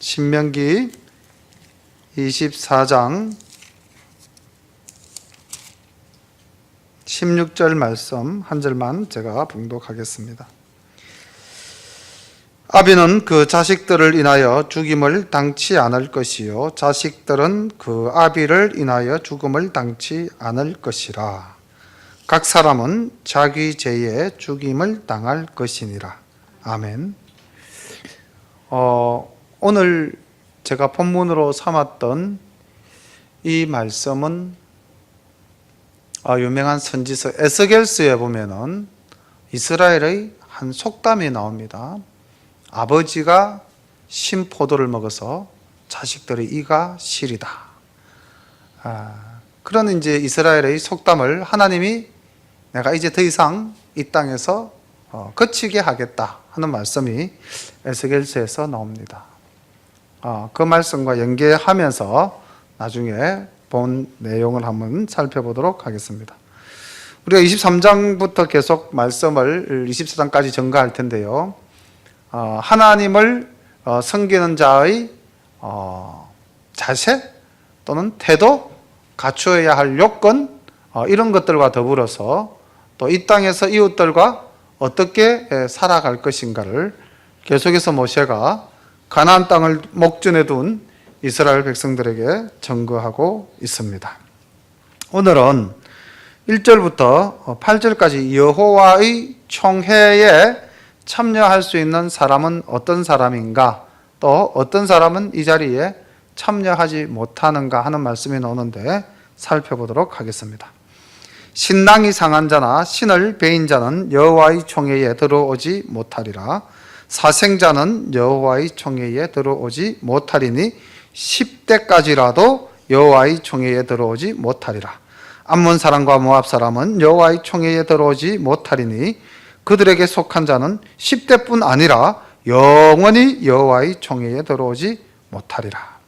신명기 24장 16절 말씀 한 절만 제가 봉독하겠습니다. 아비는 그 자식들을 인하여 죽임을 당치 않을 것이요 자식들은 그 아비를 인하여 죽음을 당치 않을 것이라. 각 사람은 자기 죄에 죽임을 당할 것이니라. 아멘. 오늘 제가 본문으로 삼았던 이 말씀은 유명한 선지서 에스겔서에 보면은 이스라엘의 한 속담이 나옵니다. 아버지가 신 포도를 먹어서 자식들의 이가 시리다. 그런 이제 이스라엘의 속담을 하나님이 내가 이제 더 이상 이 땅에서 거치게 하겠다 하는 말씀이 에스겔서에서 나옵니다. 그 말씀과 연계하면서 나중에 본 내용을 한번 살펴보도록 하겠습니다. 우리가 23장부터 계속 말씀을 24장까지 전가할 텐데요. 하나님을 섬기는 자의 자세 또는 태도, 갖추어야 할 요건, 이런 것들과 더불어서 또 이 땅에서 이웃들과 어떻게 살아갈 것인가를 계속해서 모세가 가나안 땅을 목전에 둔 이스라엘 백성들에게 전거하고 있습니다. 오늘은 1절부터 8절까지 여호와의 총회에 참여할 수 있는 사람은 어떤 사람인가, 또 어떤 사람은 이 자리에 참여하지 못하는가 하는 말씀이 나오는데 살펴보도록 하겠습니다. 신랑이 상한 자나 신을 베인 자는 여호와의 총회에 들어오지 못하리라. 사생자는 여호와의 총회에 들어오지 못하리니 10대까지라도 여호와의 총회에 들어오지 못하리라. 암몬 사람과 모압 사람은 여호와의 총회에 들어오지 못하리니 그들에게 속한 자는 10대뿐 아니라 영원히 여호와의 총회에 들어오지 못하리라.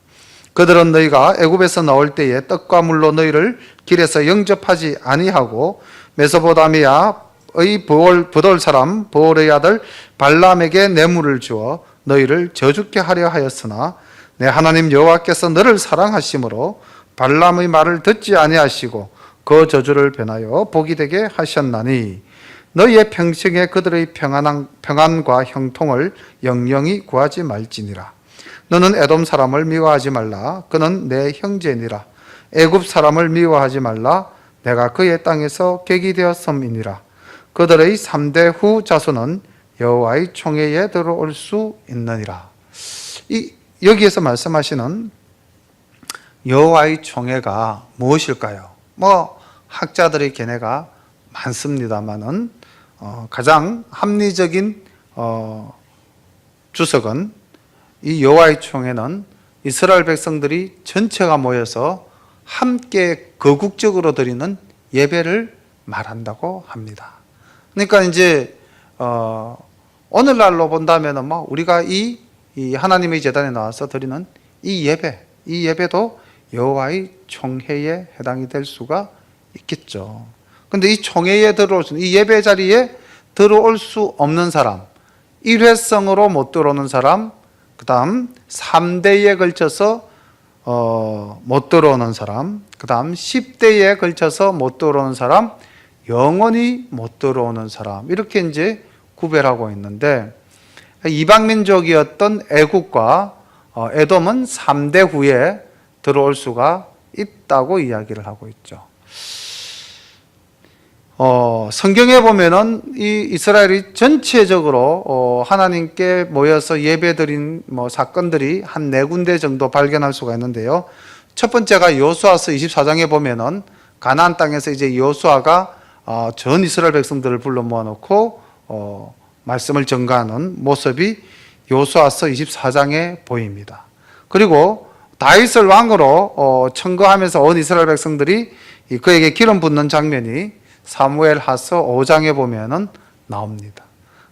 그들은 너희가 애굽에서 나올 때에 떡과 물로 너희를 길에서 영접하지 아니하고 메소포타미아의 브돌 사람 보올의 아들 발람에게 뇌물을 주어 너희를 저주케 하려 하였으나 내 하나님 여호와께서 너를 사랑하심으로 발람의 말을 듣지 아니하시고 그 저주를 변하여 복이 되게 하셨나니 너희의 평생에 그들의 평안과 형통을 영영히 구하지 말지니라. 너는 에돔 사람을 미워하지 말라. 그는 내 형제니라. 애굽 사람을 미워하지 말라. 내가 그의 땅에서 객이 되었음이니라. 그들의 3대 후 자손은 여호와의 총회에 들어올 수 있느니라. 여기에서 말씀하시는 여호와의 총회가 무엇일까요? 학자들의 견해가 많습니다만은 가장 합리적인 주석은 이 여호와의 총회는 이스라엘 백성들이 전체가 모여서 함께 거국적으로 드리는 예배를 말한다고 합니다. 그러니까 이제 오늘날로 본다면은 우리가 이 하나님의 제단에 나와서 드리는 이 예배도 여호와의 총회에 해당이 될 수가 있겠죠. 그런데 이 총회에 들어올 수, 이 예배 자리에 들어올 수 없는 사람, 일회성으로 못 들어오는 사람, 그 다음 3대에 걸쳐서 못 들어오는 사람, 그 다음 10대에 걸쳐서 못 들어오는 사람, 영원히 못 들어오는 사람, 이렇게 이제 구별하고 있는데, 이방민족이었던 애국과 에돔은 3대 후에 들어올 수가 있다고 이야기를 하고 있죠. 성경에 보면은 이 이스라엘이 전체적으로 하나님께 모여서 예배드린 사건들이 한 4군데 정도 발견할 수가 있는데요. 첫 번째가 여호수아서 24장에 보면은 가나안 땅에서 이제 여호수아가 전 이스라엘 백성들을 불러 모아놓고 말씀을 전가하는 모습이 여호수아서 24장에 보입니다. 그리고 다윗을 왕으로 청거하면서 온 이스라엘 백성들이 그에게 기름 붓는 장면이 사무엘하서 5장에 보면은 나옵니다.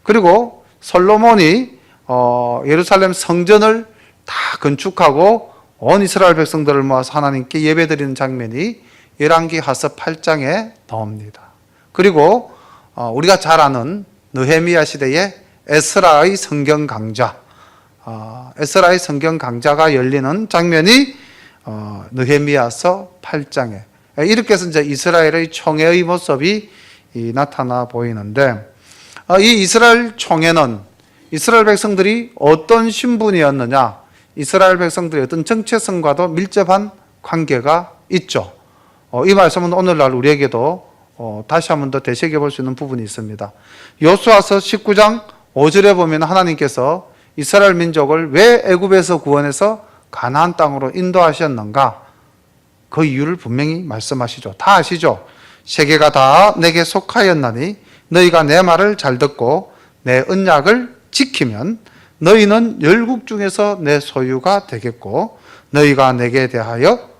그리고 솔로몬이 예루살렘 성전을 다 건축하고 온 이스라엘 백성들을 모아서 하나님께 예배드리는 장면이 열왕기하서 8장에 나옵니다. 그리고 우리가 잘 아는 느헤미야 시대의 에스라의 성경 강좌, 에스라의 성경 강좌가 열리는 장면이 느헤미야서 8장에 이렇게 해서 이제 이스라엘의 총회의 모습이 나타나 보이는데, 이 이스라엘 총회는 이스라엘 백성들이 어떤 신분이었느냐, 이스라엘 백성들의 어떤 정체성과도 밀접한 관계가 있죠. 이 말씀은 오늘날 우리에게도 다시 한 번 더 되새겨 볼 수 있는 부분이 있습니다. 여호수아서 19장 5절에 보면 하나님께서 이스라엘 민족을 왜 애굽에서 구원해서 가나안 땅으로 인도하셨는가, 그 이유를 분명히 말씀하시죠. 다 아시죠? 세계가 다 내게 속하였나니 너희가 내 말을 잘 듣고 내 언약을 지키면 너희는 열국 중에서 내 소유가 되겠고 너희가 내게 대하여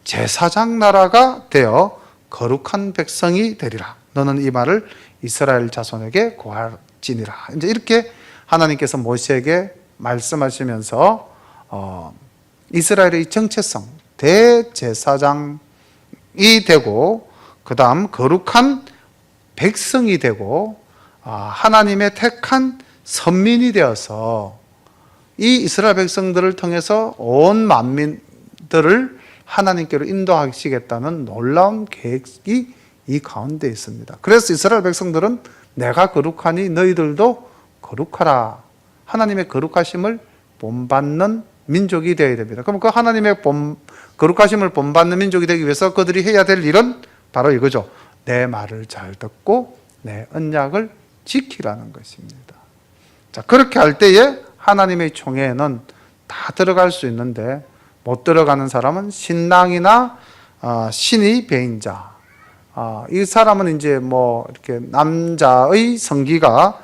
제사장 나라가 되어 거룩한 백성이 되리라. 너는 이 말을 이스라엘 자손에게 고할지니라. 이제 이렇게 하나님께서 모세에게 말씀하시면서 이스라엘의 정체성, 대제사장이 되고 그 다음 거룩한 백성이 되고 하나님의 택한 선민이 되어서 이 이스라엘 백성들을 통해서 온 만민들을 하나님께로 인도하시겠다는 놀라운 계획이 이 가운데 있습니다. 그래서 이스라엘 백성들은 내가 거룩하니 너희들도 거룩하라. 하나님의 거룩하심을 본받는 민족이 되어야 됩니다. 그럼 그 하나님의 거룩하심을 본받는 민족이 되기 위해서 그들이 해야 될 일은 바로 이거죠. 내 말을 잘 듣고 내 언약을 지키라는 것입니다. 자, 그렇게 할 때에 하나님의 총회에는 다 들어갈 수 있는데 못 들어가는 사람은 신랑이나 신의 배인자. 이 사람은 이제 뭐 이렇게 남자의 성기가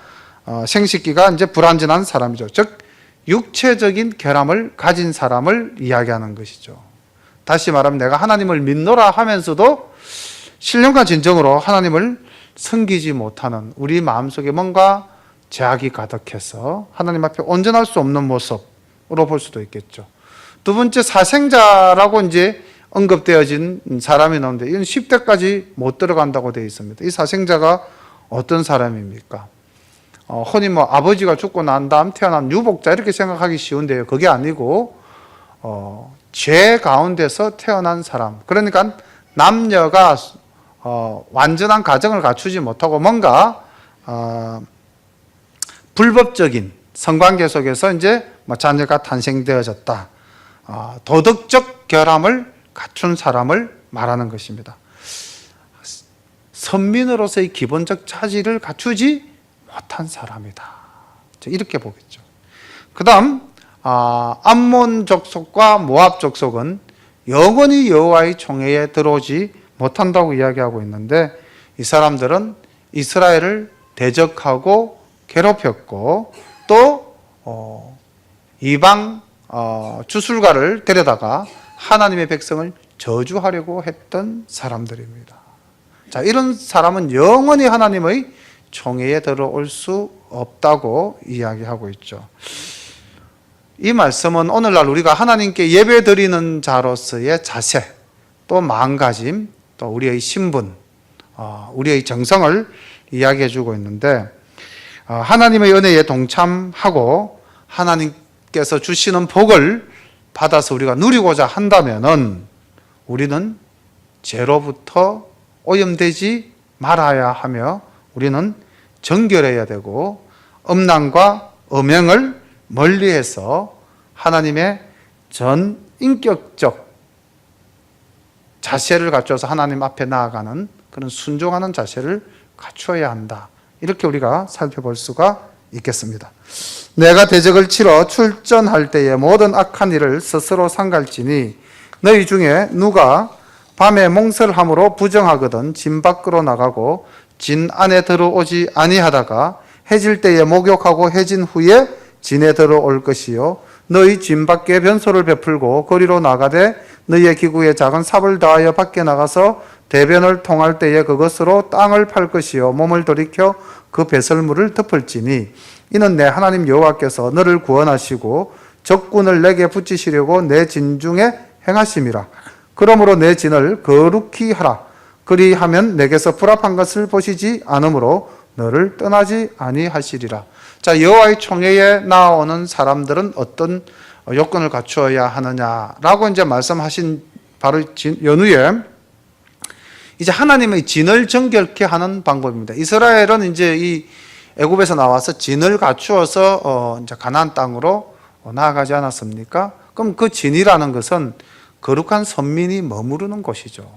생식기가 이제 불완전한 사람이죠. 즉 육체적인 결함을 가진 사람을 이야기하는 것이죠. 다시 말하면 내가 하나님을 믿노라 하면서도 신령과 진정으로 하나님을 섬기지 못하는, 우리 마음속에 뭔가 죄악이 가득해서 하나님 앞에 온전할 수 없는 모습으로 볼 수도 있겠죠. 두 번째, 사생자라고 이제 언급되어진 사람이 나오는데 이건 10대까지 못 들어간다고 되어 있습니다. 이 사생자가 어떤 사람입니까? 흔히 뭐 아버지가 죽고 난 다음 태어난 유복자 이렇게 생각하기 쉬운데요. 그게 아니고 죄 가운데서 태어난 사람. 그러니까 남녀가 완전한 가정을 갖추지 못하고 뭔가 불법적인 성관계 속에서 이제 뭐 자녀가 탄생되어졌다. 도덕적 결함을 갖춘 사람을 말하는 것입니다. 선민으로서의 기본적 차지를 갖추지 못한 사람이다. 이렇게 보겠죠. 그 다음 암몬 족속과 모압 족속은 영원히 여호와의 총회에 들어오지 못한다고 이야기하고 있는데, 이 사람들은 이스라엘을 대적하고 괴롭혔고 또 이방 주술가를 데려다가 하나님의 백성을 저주하려고 했던 사람들입니다. 자, 이런 사람은 영원히 하나님의 총회에 들어올 수 없다고 이야기하고 있죠. 이 말씀은 오늘날 우리가 하나님께 예배 드리는 자로서의 자세, 또 마음가짐, 또 우리의 신분, 우리의 정성을 이야기해 주고 있는데, 하나님의 은혜에 동참하고 하나님께서 주시는 복을 받아서 우리가 누리고자 한다면은 우리는 죄로부터 오염되지 말아야 하며 우리는 정결해야 되고 음란과 음행을 멀리해서 하나님의 전 인격적 자세를 갖춰서 하나님 앞에 나아가는 그런 순종하는 자세를 갖추어야 한다. 이렇게 우리가 살펴볼 수가 있겠습니다. 내가 대적을 치러 출전할 때에 모든 악한 일을 스스로 상갈지니 너희 중에 누가 밤에 몽설함으로 부정하거든 진 밖으로 나가고 진 안에 들어오지 아니하다가 해질 때에 목욕하고 해진 후에 진에 들어올 것이요 너희 진 밖에 변소를 베풀고 거리로 나가되 너희의 기구에 작은 삽을 다하여 밖에 나가서 대변을 통할 때에 그것으로 땅을 팔 것이요 몸을 돌이켜 그 배설물을 덮을지니 이는 내 하나님 여호와께서 너를 구원하시고 적군을 내게 붙이시려고 내 진 중에 행하심이라. 그러므로 내 진을 거룩히 하라. 그리하면 내게서 불합한 것을 보시지 않으므로 너를 떠나지 아니하시리라. 자, 여호와의 총회에 나오는 사람들은 어떤 요건을 갖추어야 하느냐라고 이제 말씀하신 바로 연후에 이제 하나님의 진을 정결케 하는 방법입니다. 이스라엘은 이제 이 애굽에서 나와서 진을 갖추어서 이제 가나안 땅으로 나아가지 않았습니까? 그럼 그 진이라는 것은 거룩한 선민이 머무르는 곳이죠.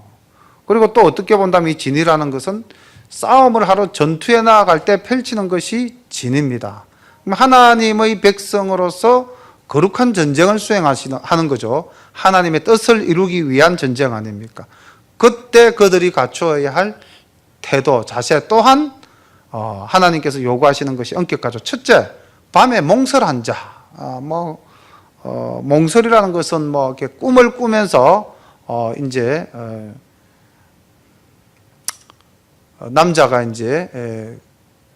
그리고 또 어떻게 본다면 이 진이라는 것은 싸움을 하러 전투에 나아갈 때 펼치는 것이 진입니다. 그럼 하나님의 백성으로서 거룩한 전쟁을 수행하는 거죠. 하나님의 뜻을 이루기 위한 전쟁 아닙니까? 그때 그들이 갖추어야 할 태도, 자세 또한 하나님께서 요구하시는 것이 엄격하죠. 첫째, 밤에 몽설한 자. 몽설이라는 것은 뭐 이렇게 꿈을 꾸면서 이제 남자가 이제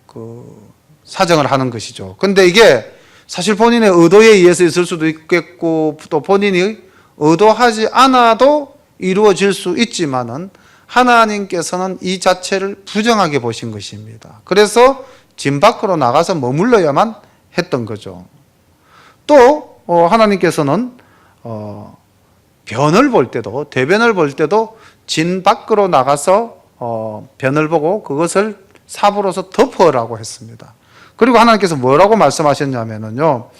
그 사정을 하는 것이죠. 근데 이게 사실 본인의 의도에 의해서 있을 수도 있겠고 또 본인이 의도하지 않아도 이루어질 수 있지만은 하나님께서는 이 자체를 부정하게 보신 것입니다. 그래서 진 밖으로 나가서 머물러야만 했던 거죠. 또 하나님께서는 변을 볼 때도 대변을 볼 때도 진 밖으로 나가서 변을 보고 그것을 삽으로서 덮어라고 했습니다. 그리고 하나님께서 뭐라고 말씀하셨냐면요,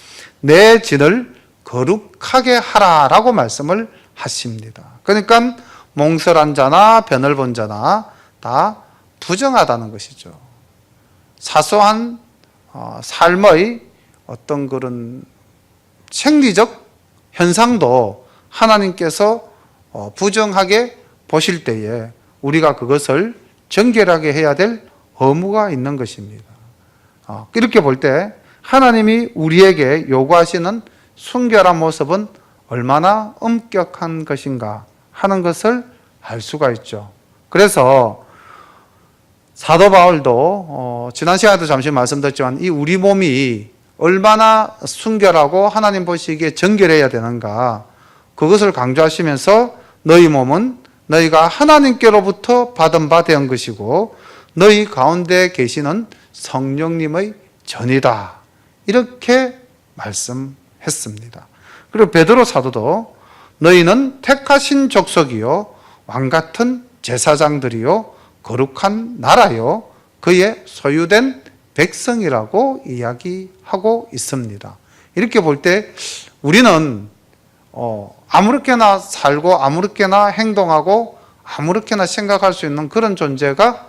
내 진을 거룩하게 하라라고 말씀을 하십니다. 그러니까 몽설한 자나 변을 본 자나 다 부정하다는 것이죠. 사소한 삶의 어떤 그런 생리적 현상도 하나님께서 부정하게 보실 때에 우리가 그것을 정결하게 해야 될 의무가 있는 것입니다. 이렇게 볼 때 하나님이 우리에게 요구하시는 순결한 모습은 얼마나 엄격한 것인가 하는 것을 알 수가 있죠. 그래서 사도 바울도 지난 시간에도 잠시 말씀드렸지만 이 우리 몸이 얼마나 순결하고 하나님 보시기에 정결해야 되는가, 그것을 강조하시면서 너희 몸은 너희가 하나님께로부터 받은 바 된 것이고 너희 가운데 계시는 성령님의 전이다, 이렇게 말씀했습니다. 그리고 베드로 사도도 너희는 택하신 족속이요 왕같은 제사장들이요 거룩한 나라요 그의 소유된 백성이라고 이야기하고 있습니다. 이렇게 볼 때 우리는 아무렇게나 살고 아무렇게나 행동하고 아무렇게나 생각할 수 있는 그런 존재가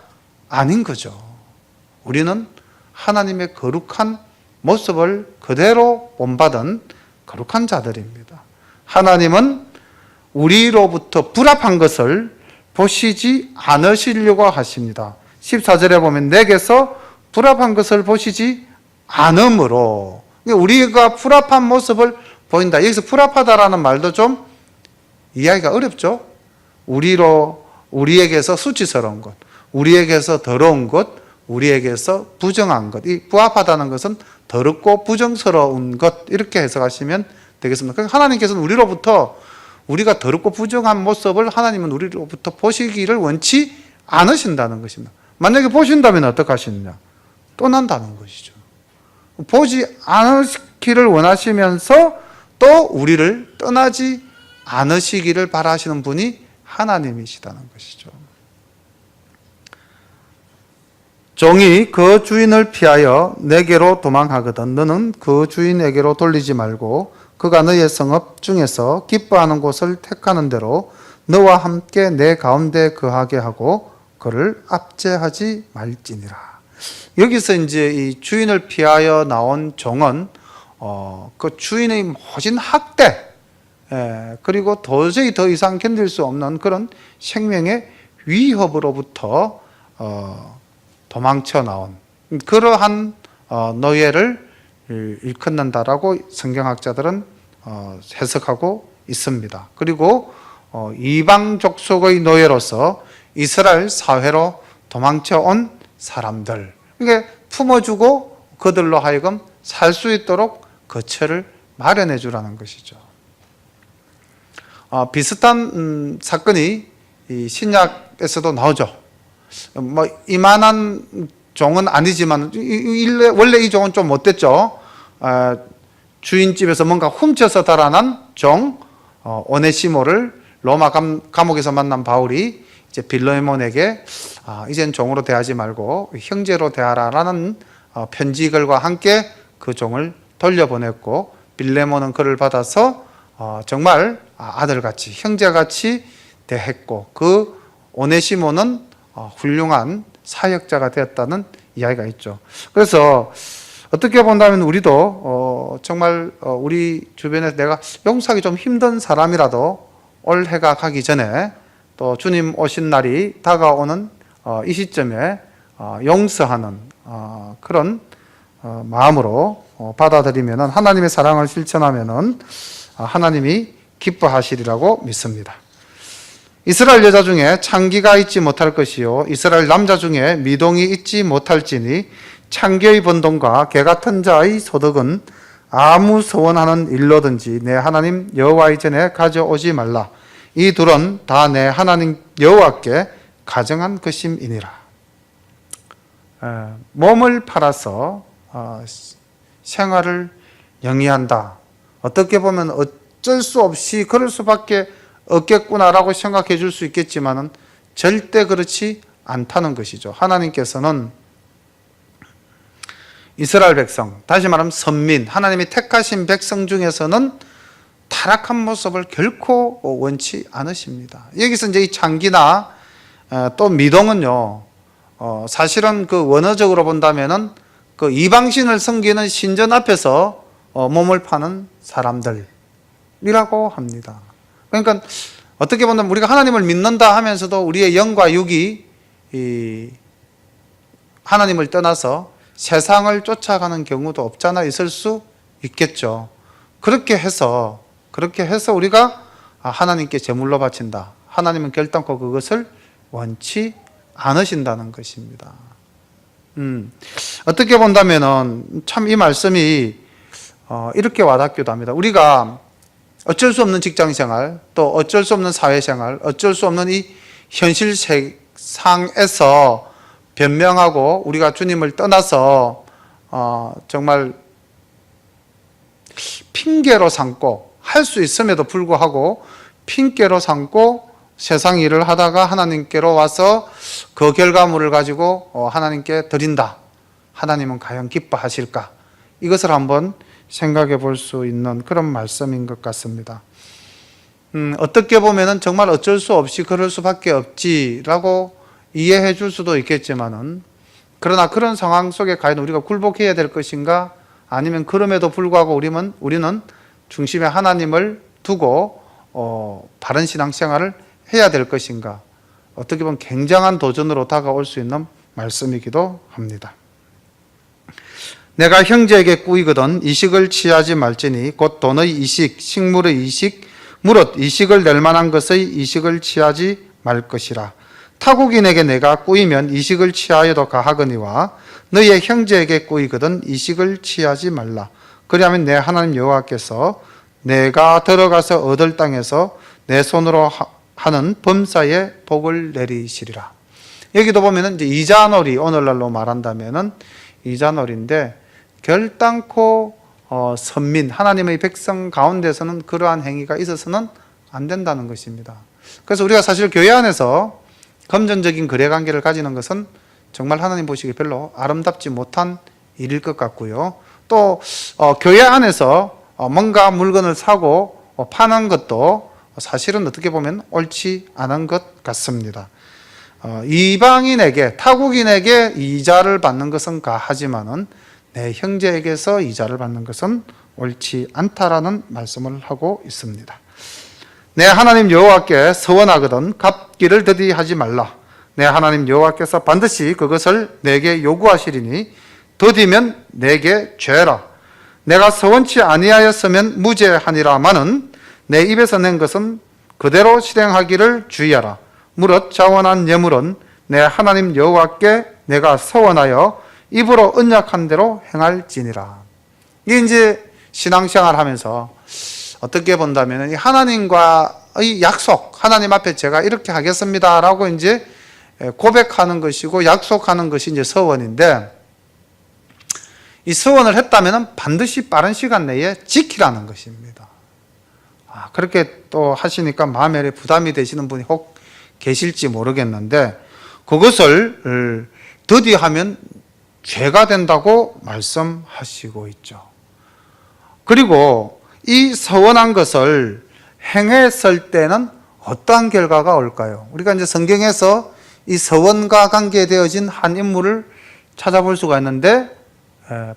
아닌 거죠. 우리는 하나님의 거룩한 모습을 그대로 본받은 거룩한 자들입니다. 하나님은 우리로부터 불합한 것을 보시지 않으시려고 하십니다. 14절에 보면 내게서 불합한 것을 보시지 않으므로, 우리가 불합한 모습을 보인다. 여기서 불합하다라는 말도 좀 이해하기가 어렵죠. 우리에게서 수치스러운 것, 우리에게서 더러운 것, 우리에게서 부정한 것. 이 부합하다는 것은 더럽고 부정스러운 것, 이렇게 해석하시면 되겠습니다. 그러니까 하나님께서는 우리가 더럽고 부정한 모습을 하나님은 우리로부터 보시기를 원치 않으신다는 것입니다. 만약에 보신다면 어떻게 하시느냐? 떠난다는 것이죠. 보지 않으시기를 원하시면서 또 우리를 떠나지 않으시기를 바라시는 분이 하나님이시다는 것이죠. 종이 그 주인을 피하여 내게로 도망하거든 너는 그 주인에게로 돌리지 말고 그가 너의 성읍 중에서 기뻐하는 곳을 택하는 대로 너와 함께 내 가운데 거하게 하고 그를 압제하지 말지니라. 여기서 이제 이 주인을 피하여 나온 종은 그 주인의 모진 학대, 그리고 도저히 더 이상 견딜 수 없는 그런 생명의 위협으로부터 도망쳐 나온 그러한 노예를 일컫는다라고 성경학자들은 해석하고 있습니다. 그리고 이방 족속의 노예로서 이스라엘 사회로 도망쳐 온 사람들, 이게 품어주고 그들로 하여금 살 수 있도록 거처를 마련해 주라는 것이죠. 비슷한 사건이 이 신약에서도 나오죠. 이만한 종은 아니지만 원래 이 종은 좀 못됐죠. 주인집에서 뭔가 훔쳐서 달아난 종 오네시모를 로마 감옥에서 만난 바울이 이제 빌레몬에게 이젠 종으로 대하지 말고 형제로 대하라라는 편지글과 함께 그 종을 돌려보냈고, 빌레몬은 그를 받아서 정말 아들같이 형제같이 대했고, 그 오네시모는 훌륭한 사역자가 되었다는 이야기가 있죠. 그래서 어떻게 본다면 우리도 정말 우리 주변에서 내가 용서하기 좀 힘든 사람이라도 올해가 가기 전에 또 주님 오신 날이 다가오는 이 시점에 용서하는 그런 마음으로 받아들이면, 하나님의 사랑을 실천하면 하나님이 기뻐하시리라고 믿습니다. 이스라엘 여자 중에 창기가 있지 못할 것이요 이스라엘 남자 중에 미동이 있지 못할지니, 창기의 번동과 개 같은 자의 소득은 아무 서원하는 일로든지 내 하나님 여호와의 전에 가져오지 말라. 이 둘은 다 내 하나님 여호와께 가정한 것임이니라. 몸을 팔아서 생활을 영위한다. 어떻게 보면 어쩔 수 없이 그럴 수밖에 없겠구나라고 생각해 줄 수 있겠지만은 절대 그렇지 않다는 것이죠. 하나님께서는 이스라엘 백성, 다시 말하면 선민, 하나님이 택하신 백성 중에서는 타락한 모습을 결코 원치 않으십니다. 여기서 이제 이 창기나 또 미동은요, 사실은 그 원어적으로 본다면은 그 이방신을 섬기는 신전 앞에서 몸을 파는 사람들이라고 합니다. 그러니까 어떻게 보면 우리가 하나님을 믿는다 하면서도 우리의 영과 육이 하나님을 떠나서 세상을 쫓아가는 경우도 없잖아 있을 수 있겠죠. 그렇게 해서 우리가 하나님께 제물로 바친다. 하나님은 결단코 그것을 원치 않으신다는 것입니다. 어떻게 본다면은 참 이 말씀이 이렇게 와닿기도 합니다. 우리가 어쩔 수 없는 직장 생활, 또 어쩔 수 없는 사회 생활, 어쩔 수 없는 이 현실 세상에서 변명하고 우리가 주님을 떠나서 정말 핑계로 삼고, 할 수 있음에도 불구하고 핑계로 삼고 세상 일을 하다가 하나님께로 와서 그 결과물을 가지고 하나님께 드린다. 하나님은 과연 기뻐하실까? 이것을 한번 생각해 볼 수 있는 그런 말씀인 것 같습니다. 어떻게 보면은 정말 어쩔 수 없이 그럴 수밖에 없지라고 이해해 줄 수도 있겠지만은, 그러나 그런 상황 속에 과연 우리가 굴복해야 될 것인가? 아니면 그럼에도 불구하고 우리는 중심에 하나님을 두고 바른 신앙생활을 해야 될 것인가? 어떻게 보면 굉장한 도전으로 다가올 수 있는 말씀이기도 합니다. 내가 형제에게 꾸이거든 이식을 취하지 말지니 곧 돈의 이식, 식물의 이식, 무릇 이식을 낼 만한 것의 이식을 취하지 말 것이라. 타국인에게 내가 꾸이면 이식을 취하여도 가하거니와 너희의 형제에게 꾸이거든 이식을 취하지 말라. 그리하면 내 하나님 여호와께서 내가 들어가서 얻을 땅에서 내 손으로 하는 범사에 복을 내리시리라. 여기도 보면은 이제 이자놀이, 오늘날로 말한다면은 이자놀인데, 결단코 선민, 하나님의 백성 가운데서는 그러한 행위가 있어서는 안 된다는 것입니다. 그래서 우리가 사실 교회 안에서 금전적인 거래관계를 가지는 것은 정말 하나님 보시기에 별로 아름답지 못한 일일 것 같고요. 또 교회 안에서 뭔가 물건을 사고 파는 것도 사실은 어떻게 보면 옳지 않은 것 같습니다. 이방인에게, 타국인에게 이자를 받는 것은 가하지만은 내 형제에게서 이자를 받는 것은 옳지 않다라는 말씀을 하고 있습니다. 내 하나님 여호와께 서원하거든 갚기를 더디하지 말라. 내 하나님 여호와께서 반드시 그것을 내게 요구하시리니 더디면 내게 죄라. 내가 서원치 아니하였으면 무죄하니라마는 내 입에서 낸 것은 그대로 실행하기를 주의하라. 무릇 자원한 예물은 내 하나님 여호와께 내가 서원하여 입으로 언약한 대로 행할지니라. 이게 이제 신앙생활 하면서 어떻게 본다면 하나님과의 약속, 하나님 앞에 제가 이렇게 하겠습니다라고 이제 고백하는 것이고 약속하는 것이 이제 서원인데, 이 서원을 했다면 반드시 빠른 시간 내에 지키라는 것입니다. 그렇게 또 하시니까 마음에 부담이 되시는 분이 혹 계실지 모르겠는데, 그것을 더디하면 죄가 된다고 말씀하시고 있죠. 그리고 이 서원한 것을 행했을 때는 어떠한 결과가 올까요? 우리가 이제 성경에서 이 서원과 관계되어진 한 인물을 찾아볼 수가 있는데,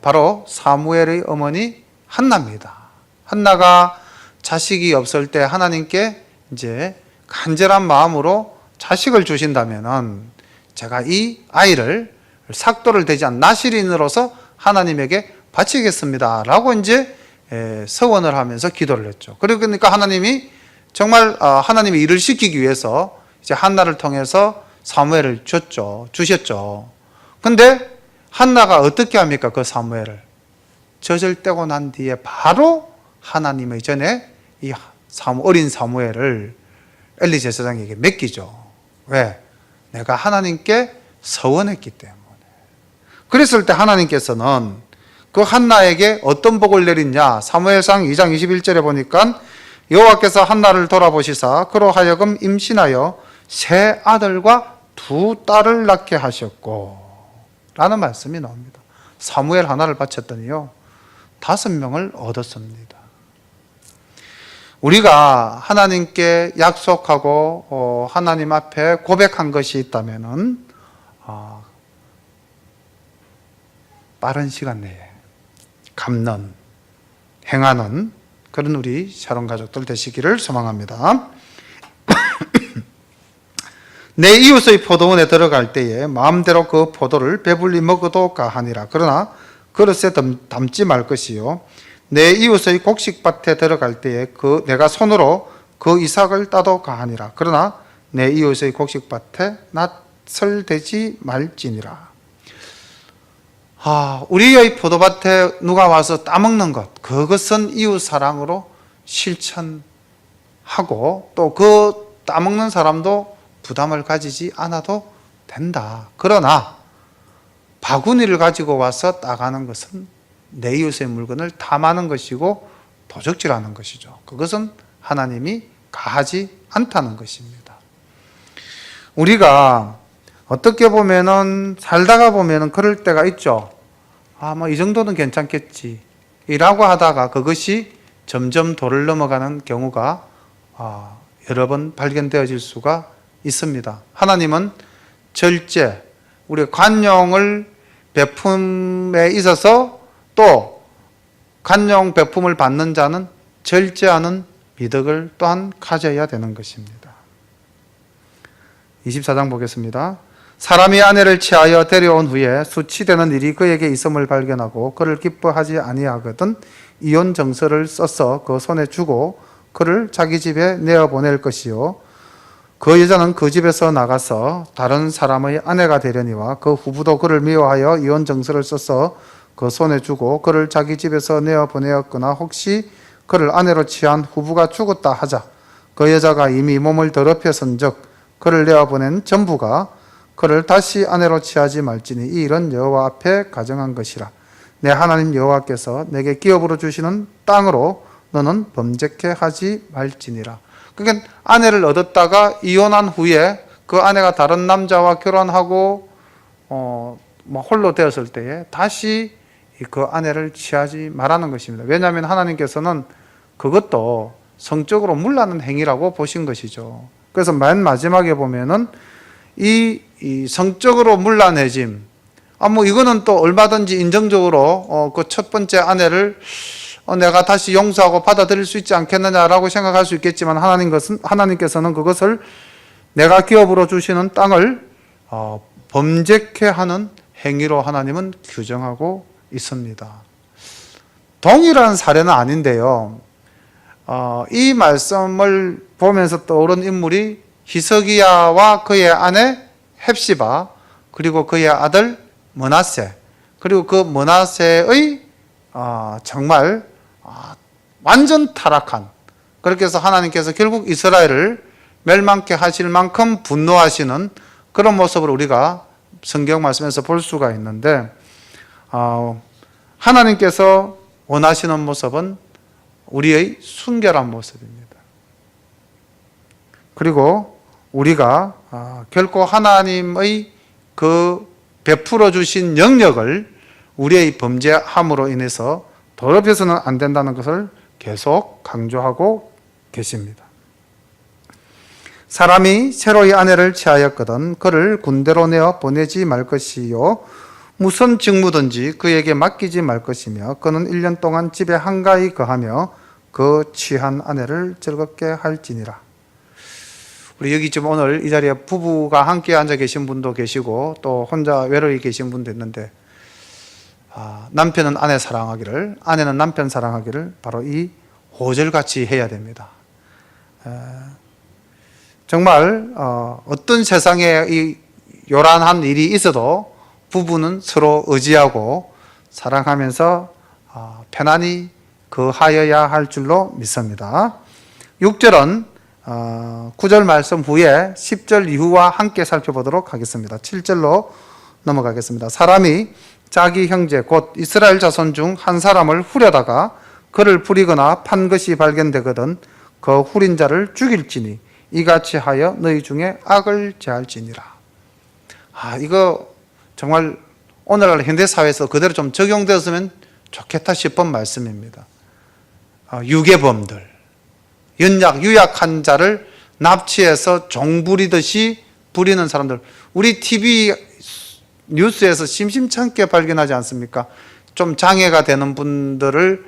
바로 사무엘의 어머니 한나입니다. 한나가 자식이 없을 때 하나님께 이제 간절한 마음으로 자식을 주신다면은 제가 이 아이를 삭도를 대지 않은 나실인으로서 하나님에게 바치겠습니다 라고 이제 서원을 하면서 기도를 했죠. 그러니까 하나님이 정말 하나님의 일을 시키기 위해서 이제 한나를 통해서 사무엘을 주셨죠. 근데 한나가 어떻게 합니까? 그 사무엘을 젖을 난 뒤에 바로 하나님의 전에 이 어린 사무엘을 엘리 제사장에게 맡기죠. 왜? 내가 하나님께 서원했기 때문에. 그랬을 때 하나님께서는 그 한나에게 어떤 복을 내리냐? 사무엘상 2장 21절에 보니까 여호와께서 한나를 돌아보시사 그로 하여금 임신하여 세 아들과 두 딸을 낳게 하셨고 라는 말씀이 나옵니다. 사무엘 하나를 바쳤더니요 5명을 얻었습니다. 우리가 하나님께 약속하고 하나님 앞에 고백한 것이 있다면은 빠른 시간 내에 갚는, 행하는 그런 우리 샤론 가족들 되시기를 소망합니다. 내 이웃의 포도원에 들어갈 때에 마음대로 그 포도를 배불리 먹어도 가하니라. 그러나 그릇에 담지 말 것이요 내 이웃의 곡식밭에 들어갈 때에 내가 손으로 그 이삭을 따도 가하니라. 그러나 내 이웃의 곡식밭에 낯을 대지 말지니라. 우리의 포도밭에 누가 와서 따먹는 것, 그것은 이웃 사랑으로 실천하고 또 그 따먹는 사람도 부담을 가지지 않아도 된다. 그러나 바구니를 가지고 와서 따가는 것은 내 이웃의 물건을 탐하는 것이고 도적질하는 것이죠. 그것은 하나님이 가하지 않다는 것입니다. 우리가 어떻게 보면은 살다가 보면은 그럴 때가 있죠. 뭐 이 정도는 괜찮겠지 이라고 하다가 그것이 점점 도를 넘어가는 경우가 여러 번 발견되어질 수가 있습니다. 하나님은 절제, 우리 관용을 베품에 있어서 또 관용 베품을 받는 자는 절제하는 미덕을 또한 가져야 되는 것입니다. 24장 보겠습니다. 사람이 아내를 취하여 데려온 후에 수치되는 일이 그에게 있음을 발견하고 그를 기뻐하지 아니하거든 이혼 정서를 써서 그 손에 주고 그를 자기 집에 내어보낼 것이요 그 여자는 그 집에서 나가서 다른 사람의 아내가 되려니와 그 후부도 그를 미워하여 이혼 정서를 써서 그 손에 주고 그를 자기 집에서 내어보내었거나 혹시 그를 아내로 취한 후부가 죽었다 하자 그 여자가 이미 몸을 더럽혀선즉 그를 내어보낸 전부가 그를 다시 아내로 취하지 말지니 이 일은 여호와 앞에 가정한 것이라. 내 하나님 여호와께서 내게 기업으로 주시는 땅으로 너는 범죄케 하지 말지니라. 그러니까 아내를 얻었다가 이혼한 후에 그 아내가 다른 남자와 결혼하고 홀로 되었을 때에 다시 그 아내를 취하지 말라는 것입니다. 왜냐하면 하나님께서는 그것도 성적으로 문란한 행위라고 보신 것이죠. 그래서 맨 마지막에 보면은 이 성적으로 문란해짐, 이거는 또 얼마든지 인정적으로 그 첫 번째 아내를 내가 다시 용서하고 받아들일 수 있지 않겠느냐라고 생각할 수 있겠지만 하나님께서는 그것을 내가 기업으로 주시는 땅을 범죄케 하는 행위로 하나님은 규정하고 있습니다. 동일한 사례는 아닌데요. 이 말씀을 보면서 떠오른 인물이 히스기야와 그의 아내 헵시바 그리고 그의 아들 므낫세 그리고 그 므낫세의 정말 완전 타락한 그렇게 해서 하나님께서 결국 이스라엘을 멸망케 하실 만큼 분노하시는 그런 모습을 우리가 성경 말씀에서 볼 수가 있는데, 하나님께서 원하시는 모습은 우리의 순결한 모습입니다. 그리고 우리가 결코 하나님의 그 베풀어 주신 영역을 우리의 범죄함으로 인해서 더럽혀서는 안 된다는 것을 계속 강조하고 계십니다. 사람이 새로이 아내를 취하였거든 그를 군대로 내어 보내지 말 것이요 무슨 직무든지 그에게 맡기지 말 것이며 그는 1년 동안 집에 한가히 거하며 그 취한 아내를 즐겁게 할지니라. 우리 여기 지금 오늘 이 자리에 부부가 함께 앉아 계신 분도 계시고 또 혼자 외로이 계신 분도 있는데, 남편은 아내 사랑하기를, 아내는 남편 사랑하기를 바로 이 호절같이 해야 됩니다. 정말 어떤 세상에 이 요란한 일이 있어도 부부는 서로 의지하고 사랑하면서 편안히 거하여야 할 줄로 믿습니다. 6절은 9절 말씀 후에 10절 이후와 함께 살펴보도록 하겠습니다. 7절로 넘어가겠습니다. 사람이 자기 형제 곧 이스라엘 자손 중 한 사람을 후려다가 그를 부리거나 판 것이 발견되거든 그 후린 자를 죽일지니 이같이 하여 너희 중에 악을 제할지니라. 이거 정말 오늘날 현대사회에서 그대로 좀 적용되었으면 좋겠다 싶은 말씀입니다. 유괴범들, 유약한 자를 납치해서 종 부리듯이 부리는 사람들, 우리 TV 뉴스에서 심심찮게 발견하지 않습니까? 좀 장애가 되는 분들을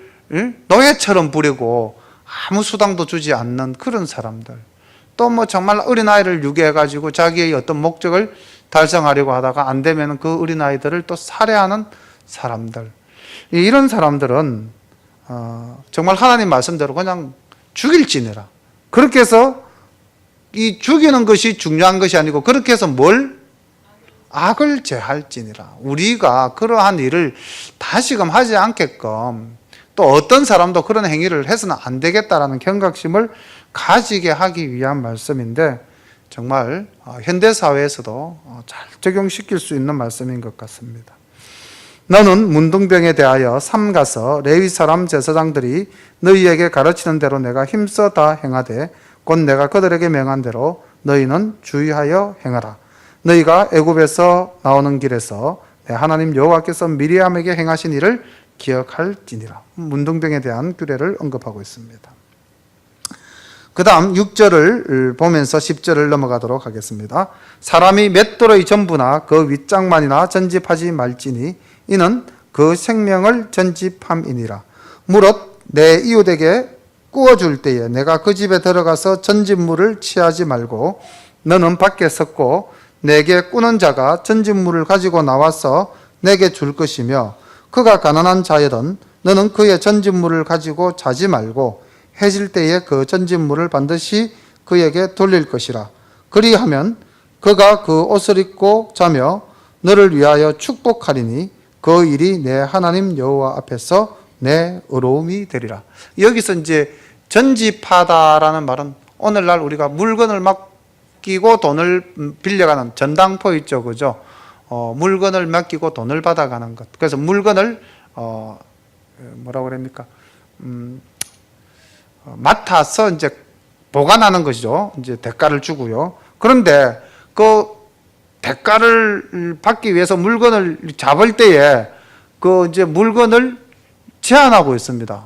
노예처럼 부리고 아무 수당도 주지 않는 그런 사람들, 또 뭐 정말 어린아이를 유괴해가지고 자기의 어떤 목적을 달성하려고 하다가 안 되면 그 어린아이들을 또 살해하는 사람들, 이런 사람들은 정말 하나님 말씀대로 그냥 죽일지니라. 그렇게 해서 이 죽이는 것이 중요한 것이 아니고 그렇게 해서 뭘? 악을 제할지니라. 우리가 그러한 일을 다시금 하지 않게끔, 또 어떤 사람도 그런 행위를 해서는 안 되겠다라는 경각심을 가지게 하기 위한 말씀인데, 정말 현대사회에서도 잘 적용시킬 수 있는 말씀인 것 같습니다. 너는 문둥병에 대하여 삼가서 레위 사람 제사장들이 너희에게 가르치는 대로 내가 힘써 다 행하되 곧 내가 그들에게 명한 대로 너희는 주의하여 행하라. 너희가 애굽에서 나오는 길에서 내 하나님 여호와께서 미리암에게 행하신 일을 기억할지니라. 문둥병에 대한 규례를 언급하고 있습니다. 그 다음 6절을 보면서 10절을 넘어가도록 하겠습니다. 사람이 맷돌의 전부나 그 윗장만이나 전집하지 말지니 이는 그 생명을 전집함이니라. 무릇 내 이웃에게 구워줄 때에 내가 그 집에 들어가서 전집물을 취하지 말고 너는 밖에 섰고 내게 꾸는 자가 전집물을 가지고 나와서 내게 줄 것이며 그가 가난한 자여든 너는 그의 전집물을 가지고 자지 말고 해질 때에 그 전집물을 반드시 그에게 돌릴 것이라. 그리하면 그가 그 옷을 입고 자며 너를 위하여 축복하리니 그 일이 내 하나님 여호와 앞에서 내 의로움이 되리라. 여기서 이제 전집하다라는 말은 오늘날 우리가 물건을 맡기고 돈을 빌려가는 전당포 있죠, 그죠? 물건을 맡기고 돈을 받아가는 것. 그래서 물건을 뭐라고 그럽니까? 맡아서 이제 보관하는 것이죠. 이제 대가를 주고요. 그런데 그 대가를 받기 위해서 물건을 잡을 때에 그 이제 물건을 제한하고 있습니다.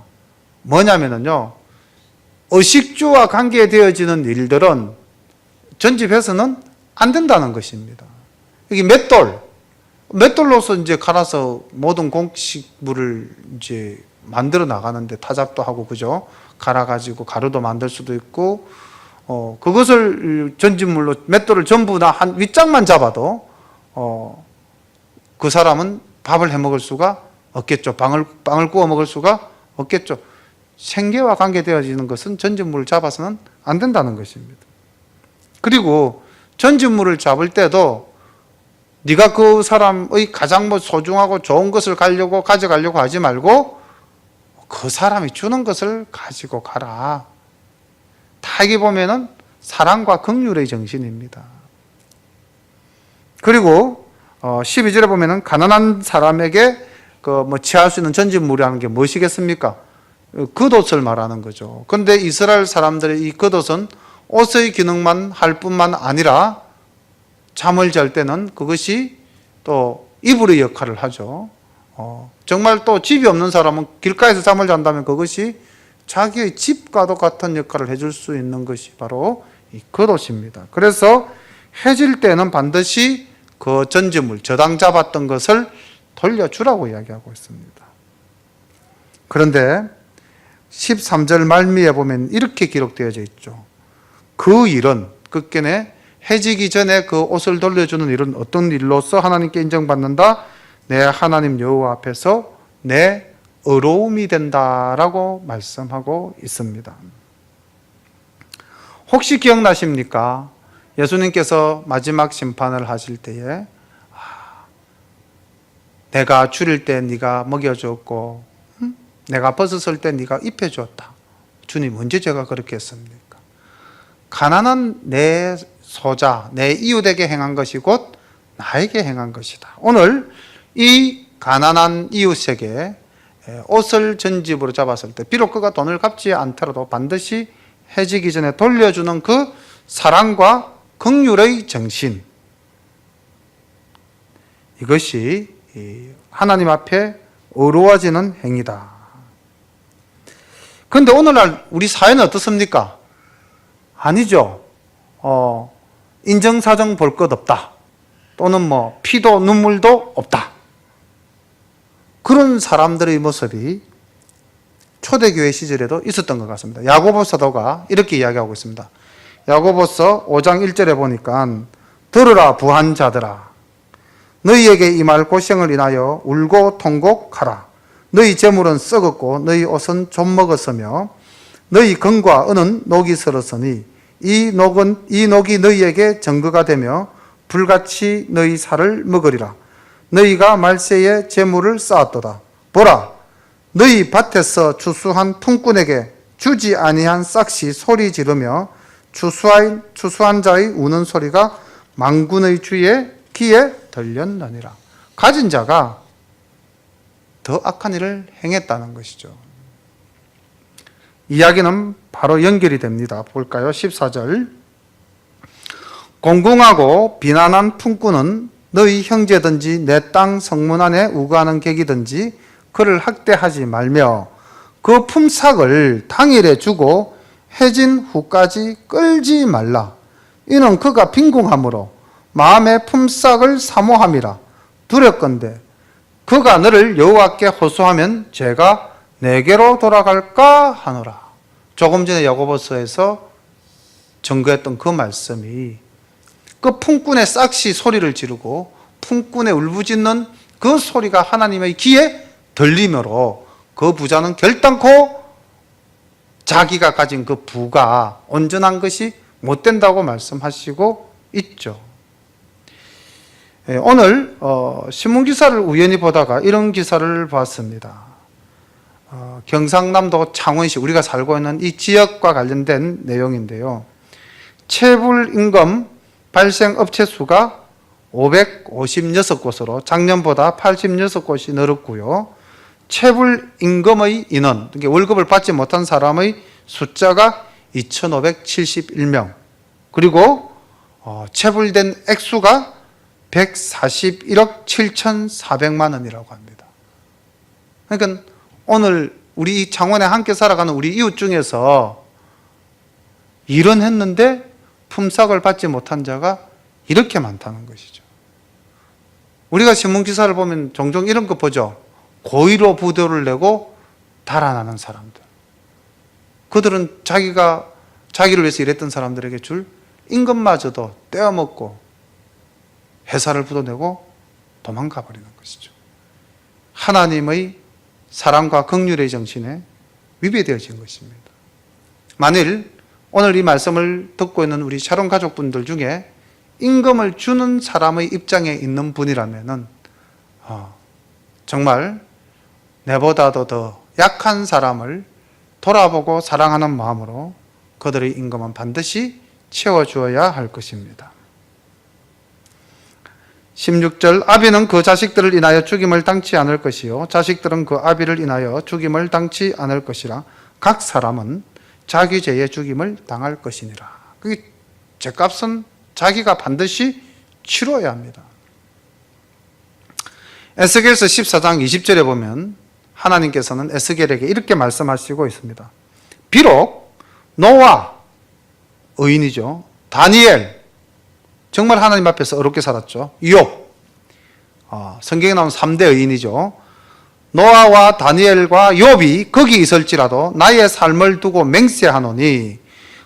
뭐냐면은요, 의식주와 관계되어지는 일들은 전집해서는 안 된다는 것입니다. 여기 맷돌로서 이제 갈아서 모든 곡식물을 이제 만들어 나가는데 타작도 하고, 그죠? 갈아가지고 가루도 만들 수도 있고, 그것을 전집물로 맷돌을 전부 다 한 윗장만 잡아도, 그 사람은 밥을 해 먹을 수가 없겠죠. 빵을 구워 먹을 수가 없겠죠. 생계와 관계되어지는 것은 전집물을 잡아서는 안 된다는 것입니다. 그리고 전집물을 잡을 때도 네가 그 사람의 가장 소중하고 좋은 것을 가져가려고 하지 말고 그 사람이 주는 것을 가지고 가라. 다 여기 보면은 사랑과 긍휼의 정신입니다. 그리고 12절에 보면은 가난한 사람에게 취할 수 있는 전진물이라는 게 무엇이겠습니까? 겉옷을 말하는 거죠. 그런데 이스라엘 사람들의 이 겉옷은 옷의 기능만 할 뿐만 아니라 잠을 잘 때는 그것이 또 이불의 역할을 하죠. 정말 또 집이 없는 사람은 길가에서 잠을 잔다면 그것이 자기의 집과도 같은 역할을 해줄 수 있는 것이 바로 이 겉옷입니다. 그래서 해질 때는 반드시 그 전지물, 저당 잡았던 것을 돌려주라고 이야기하고 있습니다. 그런데 13절 말미에 보면 이렇게 기록되어져 있죠. 그 일은 끝겐에 해지기 전에 그 옷을 돌려주는 일은 어떤 일로서 하나님께 인정받는다? 내 하나님 여호와 앞에서 내 의로움이 된다라고 말씀하고 있습니다. 혹시 기억나십니까? 예수님께서 마지막 심판을 하실 때에 내가 줄일 때 네가 먹여줬고 내가 벗었을 때 네가 입혀주었다. 주님 언제 제가 그렇게 했습니까? 가난한 내 소자, 내 이웃에게 행한 것이 곧 나에게 행한 것이다. 오늘 이 가난한 이웃에게 옷을 전집으로 잡았을 때 비록 그가 돈을 갚지 않더라도 반드시 해지기 전에 돌려주는 그 사랑과 긍휼의 정신, 이것이 하나님 앞에 의로워지는 행위다. 그런데 오늘날 우리 사회는 어떻습니까? 아니죠. 인정사정 볼 것 없다. 또는 피도 눈물도 없다. 그런 사람들의 모습이 초대교회 시절에도 있었던 것 같습니다. 야고보 사도가 이렇게 이야기하고 있습니다. 야고보서 5장 1절에 보니까 들으라 부한 자들아 너희에게 임할 고생을 인하여 울고 통곡하라. 너희 재물은 썩었고 너희 옷은 좀 먹었으며 너희 금과 은은 녹이 슬었으니 이 녹이 너희에게 증거가 되며 불같이 너희 살을 먹으리라. 너희가 말세에 재물을 쌓았도다. 보라 너희 밭에서 추수한 품꾼에게 주지 아니한 싹시 소리 지르며 추수한 자의 우는 소리가 만군의 주의 귀에 들렸느니라. 가진 자가 더 악한 일을 행했다는 것이죠. 이야기는 바로 연결이 됩니다. 볼까요? 14절 공공하고 비난한 품꾼은 너희 형제든지 내 땅 성문 안에 우거하는 객이든지 그를 학대하지 말며 그 품삯을 당일에 주고 해진 후까지 끌지 말라. 이는 그가 빈궁함으로 마음의 품삯을 사모함이라. 두렵건대 그가 너를 여호와께 호소하면 죄가 내게로 돌아갈까 하노라. 조금 전에 야고보서에서 증거했던 그 말씀이 그 품꾼의 싹시 소리를 지르고 품꾼의 울부짖는 그 소리가 하나님의 귀에 들리므로 그 부자는 결단코 자기가 가진 그 부가 온전한 것이 못 된다고 말씀하시고 있죠. 오늘 신문기사를 우연히 보다가 이런 기사를 봤습니다. 경상남도 창원시, 우리가 살고 있는 이 지역과 관련된 내용인데요. 체불임금 발생 업체 수가 556곳으로 작년보다 86곳이 늘었고요. 체불임금의 인원, 월급을 받지 못한 사람의 숫자가 2,571명, 그리고 체불된 액수가 141억 7,400만 원이라고 합니다. 그러니까 오늘 우리 창원에 함께 살아가는 우리 이웃 중에서 일은 했는데 품삯을 받지 못한 자가 이렇게 많다는 것이죠. 우리가 신문기사를 보면 종종 이런 거 보죠. 고의로 부도를 내고 달아나는 사람들. 그들은 자기를 위해서 일했던 사람들에게 줄 임금마저도 떼어먹고 회사를 부도내고 도망가 버리는 것이죠. 하나님의 사랑과 긍휼의 정신에 위배되어진 것입니다. 만일 오늘 이 말씀을 듣고 있는 우리 샤론 가족분들 중에 임금을 주는 사람의 입장에 있는 분이라면 정말 내보다도 더 약한 사람을 돌아보고 사랑하는 마음으로 그들의 임금은 반드시 채워주어야 할 것입니다. 16절 아비는 그 자식들을 인하여 죽임을 당치 않을 것이요 자식들은 그 아비를 인하여 죽임을 당치 않을 것이라. 각 사람은 자기 죄의 죽임을 당할 것이니라. 그 죄값은 자기가 반드시 치러야 합니다. 에스겔서 14장 20절에 보면 하나님께서는 에스겔에게 이렇게 말씀하시고 있습니다. 비록 노아, 의인이죠. 다니엘, 정말 하나님 앞에서 어렵게 살았죠. 욥, 성경에 나온 3대 의인이죠. 노아와 다니엘과 욥이 거기 있을지라도 나의 삶을 두고 맹세하노니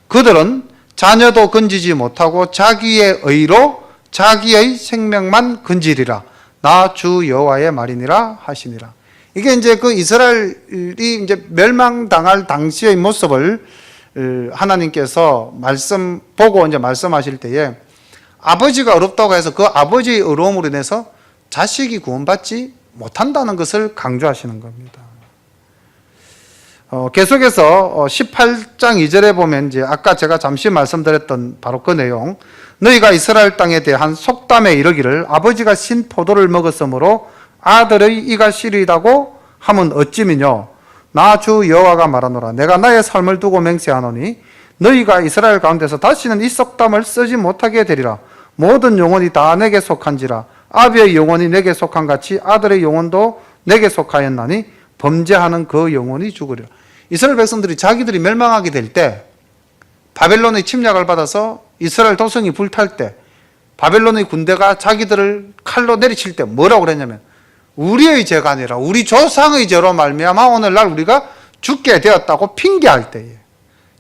그들은 자녀도 건지지 못하고 자기의 의로 자기의 생명만 건지리라. 나 주 여호와의 말이니라 하시니라. 이게 이제 그 이스라엘이 이제 멸망당할 당시의 모습을 하나님께서 보고 이제 말씀하실 때에 아버지가 어렵다고 해서 그 아버지의 어려움으로 인해서 자식이 구원받지 못한다는 것을 강조하시는 겁니다. 계속해서 18장 2절에 보면 이제 아까 제가 잠시 말씀드렸던 바로 그 내용, 너희가 이스라엘 땅에 대한 속담에 이르기를 아버지가 신 포도를 먹었으므로 아들의 이가 시리다고 하면 어찌미뇨. 나 주 여호와가 말하노라. 내가 나의 삶을 두고 맹세하노니 너희가 이스라엘 가운데서 다시는 이 속담을 쓰지 못하게 되리라. 모든 영혼이 다 내게 속한지라. 아비의 영혼이 내게 속한 같이 아들의 영혼도 내게 속하였나니 범죄하는 그 영혼이 죽으리라. 이스라엘 백성들이 자기들이 멸망하게 될 때, 바벨론의 침략을 받아서 이스라엘 도성이 불탈 때, 바벨론의 군대가 자기들을 칼로 내리칠 때 뭐라고 그랬냐면 우리의 죄가 아니라 우리 조상의 죄로 말미암아 오늘날 우리가 죽게 되었다고 핑계할 때에,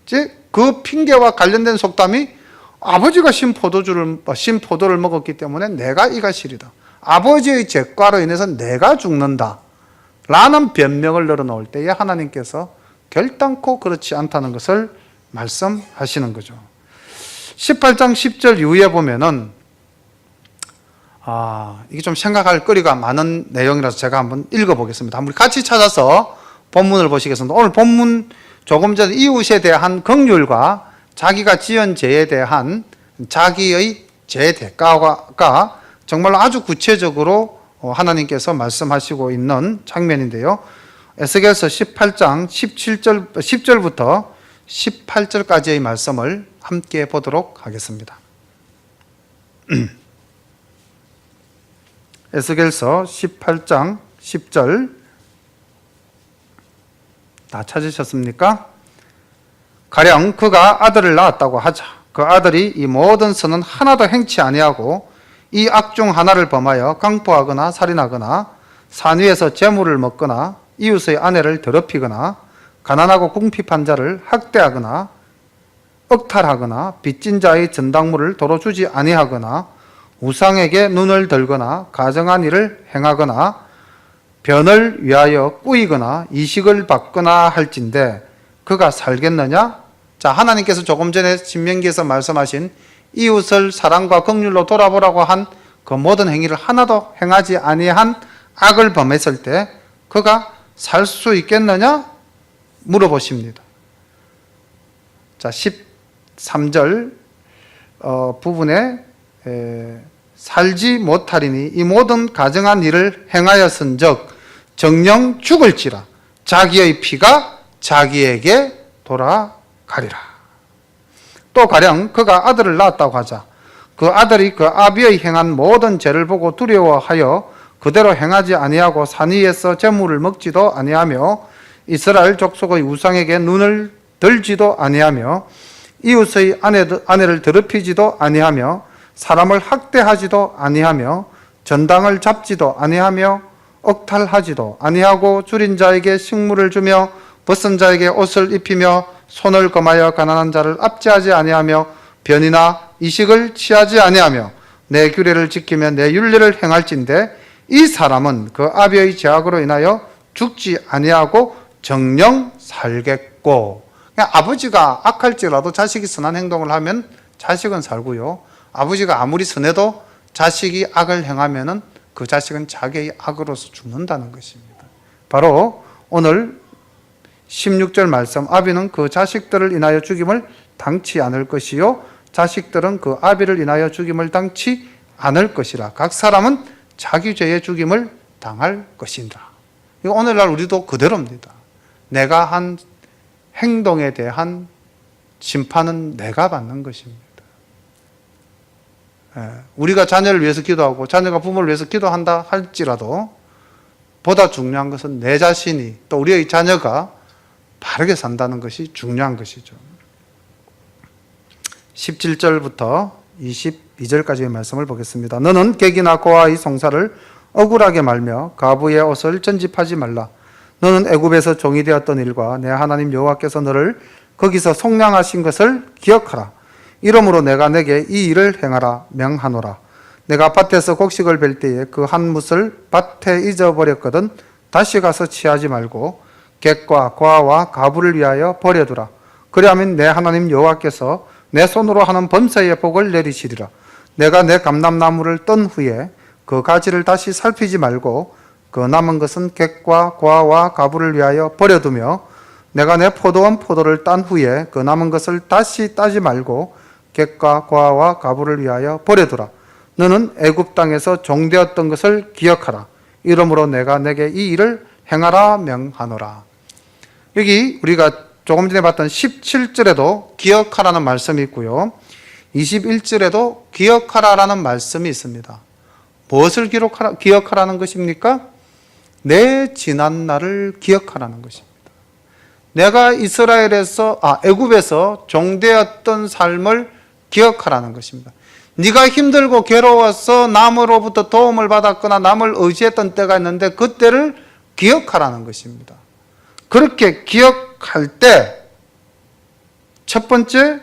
즉 그 핑계와 관련된 속담이 아버지가 신 포도를 먹었기 때문에 내가 이가 시리다. 아버지의 죄과로 인해서 내가 죽는다 라는 변명을 늘어놓을 때에 하나님께서 결단코 그렇지 않다는 것을 말씀하시는 거죠. 18장 10절 이후에 보면은 이게 좀 생각할 거리가 많은 내용이라서 제가 한번 읽어보겠습니다. 한번 같이 찾아서 본문을 보시겠습니다. 오늘 본문 조금 전 이웃에 대한 긍휼과 자기가 지은 죄에 대한 자기의 죄 대가가 정말로 아주 구체적으로 하나님께서 말씀하시고 있는 장면인데요. 에스겔서 18장 10절부터 18절까지의 말씀을 함께 보도록 하겠습니다. 에스겔서 18장 10절 다 찾으셨습니까? 가령 그가 아들을 낳았다고 하자. 그 아들이 이 모든 선은 하나도 행치 아니하고 이 악 중 하나를 범하여 강포하거나 살인하거나 산 위에서 재물을 먹거나 이웃의 아내를 더럽히거나 가난하고 궁핍한 자를 학대하거나 억탈하거나 빚진 자의 전당물을 도로 주지 아니하거나 우상에게 눈을 들거나 가정한 일을 행하거나 변을 위하여 꾸이거나 이식을 받거나 할진대 그가 살겠느냐? 자, 하나님께서 조금 전에 신명기에서 말씀하신 이웃을 사랑과 긍휼로 돌아보라고 한 그 모든 행위를 하나도 행하지 아니한 악을 범했을 때 그가 살 수 있겠느냐? 물어보십니다. 자, 13절 부분에 살지 못하리니 이 모든 가정한 일을 행하였은즉 정녕 죽을지라 자기의 피가 자기에게 돌아가리라. 또 가령 그가 아들을 낳았다고 하자. 그 아들이 그 아비의 행한 모든 죄를 보고 두려워하여 그대로 행하지 아니하고 산 위에서 재물을 먹지도 아니하며 이스라엘 족속의 우상에게 눈을 들지도 아니하며 이웃의 아내를 더럽히지도 아니하며 사람을 학대하지도 아니하며 전당을 잡지도 아니하며 억탈하지도 아니하고 줄인 자에게 식물을 주며 벗은 자에게 옷을 입히며 손을 검하여 가난한 자를 압제하지 아니하며 변이나 이식을 취하지 아니하며 내 규례를 지키며 내 윤리를 행할진대 이 사람은 그 아비의 죄악으로 인하여 죽지 아니하고 정녕 살겠고. 그냥 아버지가 악할지라도 자식이 선한 행동을 하면 자식은 살고요, 아버지가 아무리 선해도 자식이 악을 행하면은 그 자식은 자기의 악으로서 죽는다는 것입니다. 바로 오늘 16절 말씀, 아비는 그 자식들을 인하여 죽임을 당치 않을 것이요 자식들은 그 아비를 인하여 죽임을 당치 않을 것이라. 각 사람은 자기 죄의 죽임을 당할 것이니라. 이거 오늘날 우리도 그대로입니다. 내가 한 행동에 대한 심판은 내가 받는 것입니다. 우리가 자녀를 위해서 기도하고 자녀가 부모를 위해서 기도한다 할지라도 보다 중요한 것은 내 자신이 또 우리의 자녀가 바르게 산다는 것이 중요한 것이죠. 17절부터 22절까지의 말씀을 보겠습니다. 너는 객이나 고아의 송사를 억울하게 말며 가부의 옷을 전집하지 말라. 너는 애굽에서 종이 되었던 일과 내 하나님 여호와께서 너를 거기서 속량하신 것을 기억하라. 이러므로 내가 내게 이 일을 행하라 명하노라. 내가 밭에서 곡식을 벨 때에 그 한 뭇을 밭에 잊어버렸거든 다시 가서 취하지 말고 객과 고아와 가부를 위하여 버려두라. 그리하면 내 하나님 여호와께서 내 손으로 하는 범사의 복을 내리시리라. 내가 내 감람나무를 떤 후에 그 가지를 다시 살피지 말고 그 남은 것은 객과 고아와 가부를 위하여 버려두며 내가 내 포도원 포도를 딴 후에 그 남은 것을 다시 따지 말고 객과 고아와 가부를 위하여 버려두라. 너는 애굽 땅에서 종되었던 것을 기억하라. 이러므로 내가 내게 이 일을 행하라 명하노라. 여기 우리가 조금 전에 봤던 17절에도 기억하라는 말씀이 있고요. 21절에도 기억하라라는 말씀이 있습니다. 무엇을 기억하라는 것입니까? 내 지난 날을 기억하라는 것입니다. 내가 애굽에서 종되었던 삶을 기억하라는 것입니다. 네가 힘들고 괴로워서 남으로부터 도움을 받았거나 남을 의지했던 때가 있는데 그때를 기억하라는 것입니다. 그렇게 기억할 때 첫 번째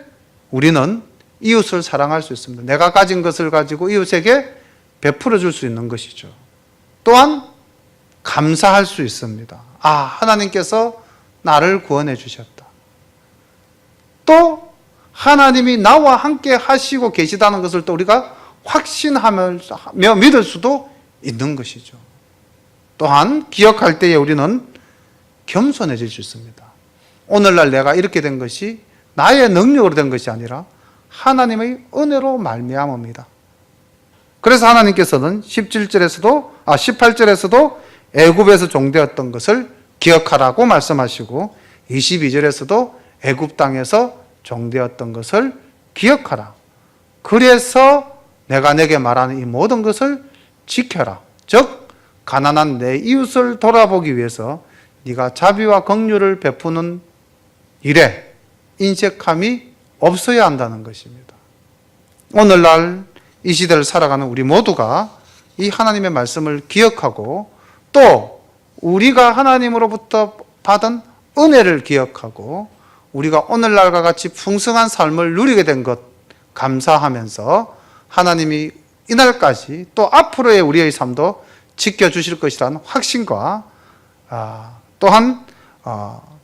우리는 이웃을 사랑할 수 있습니다. 내가 가진 것을 가지고 이웃에게 베풀어 줄 수 있는 것이죠. 또한 감사할 수 있습니다. 하나님께서 나를 구원해 주셨다. 또 하나님이 나와 함께 하시고 계시다는 것을 또 우리가 확신하며 믿을 수도 있는 것이죠. 또한 기억할 때에 우리는 겸손해질 수 있습니다. 오늘날 내가 이렇게 된 것이 나의 능력으로 된 것이 아니라 하나님의 은혜로 말미암습니다. 그래서 하나님께서는 18절에서도 애굽에서 종되었던 것을 기억하라고 말씀하시고 22절에서도 애굽 땅에서 종되었던 것을 기억하라. 그래서 내가 내게 말하는 이 모든 것을 지켜라. 즉 가난한 내 이웃을 돌아보기 위해서 네가 자비와 긍휼을 베푸는 일에 인색함이 없어야 한다는 것입니다. 오늘날 이 시대를 살아가는 우리 모두가 이 하나님의 말씀을 기억하고 또 우리가 하나님으로부터 받은 은혜를 기억하고 우리가 오늘날과 같이 풍성한 삶을 누리게 된 것 감사하면서 하나님이 이날까지 또 앞으로의 우리의 삶도 지켜주실 것이라는 확신과 또한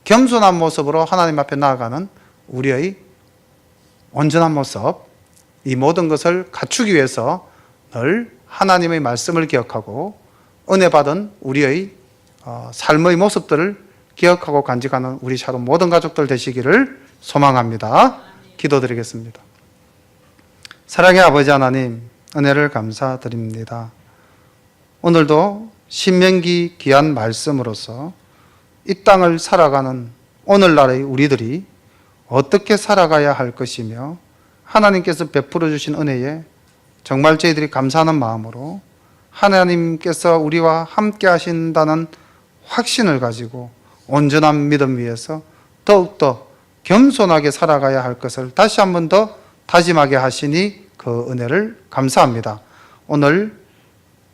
겸손한 모습으로 하나님 앞에 나아가는 우리의 온전한 모습, 이 모든 것을 갖추기 위해서 늘 하나님의 말씀을 기억하고 은혜 받은 우리의 삶의 모습들을 기억하고 간직하는 우리 샬롬 모든 가족들 되시기를 소망합니다. 기도드리겠습니다. 사랑의 아버지 하나님, 은혜를 감사드립니다. 오늘도 신명기 귀한 말씀으로서 이 땅을 살아가는 오늘날의 우리들이 어떻게 살아가야 할 것이며 하나님께서 베풀어 주신 은혜에 정말 저희들이 감사하는 마음으로 하나님께서 우리와 함께 하신다는 확신을 가지고 온전한 믿음 위에서 더욱더 겸손하게 살아가야 할 것을 다시 한 번 더 다짐하게 하시니 그 은혜를 감사합니다. 오늘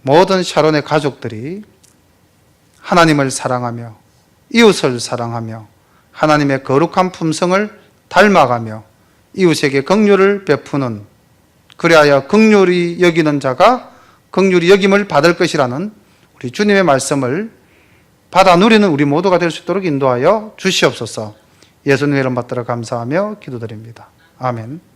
모든 샤론의 가족들이 하나님을 사랑하며 이웃을 사랑하며 하나님의 거룩한 품성을 닮아가며 이웃에게 긍휼을 베푸는, 그리하여 긍휼히 여기는 자가 긍휼히 여김을 받을 것이라는 우리 주님의 말씀을 받아 누리는 우리 모두가 될 수 있도록 인도하여 주시옵소서. 예수님의 이름 받들어 감사하며 기도드립니다. 아멘.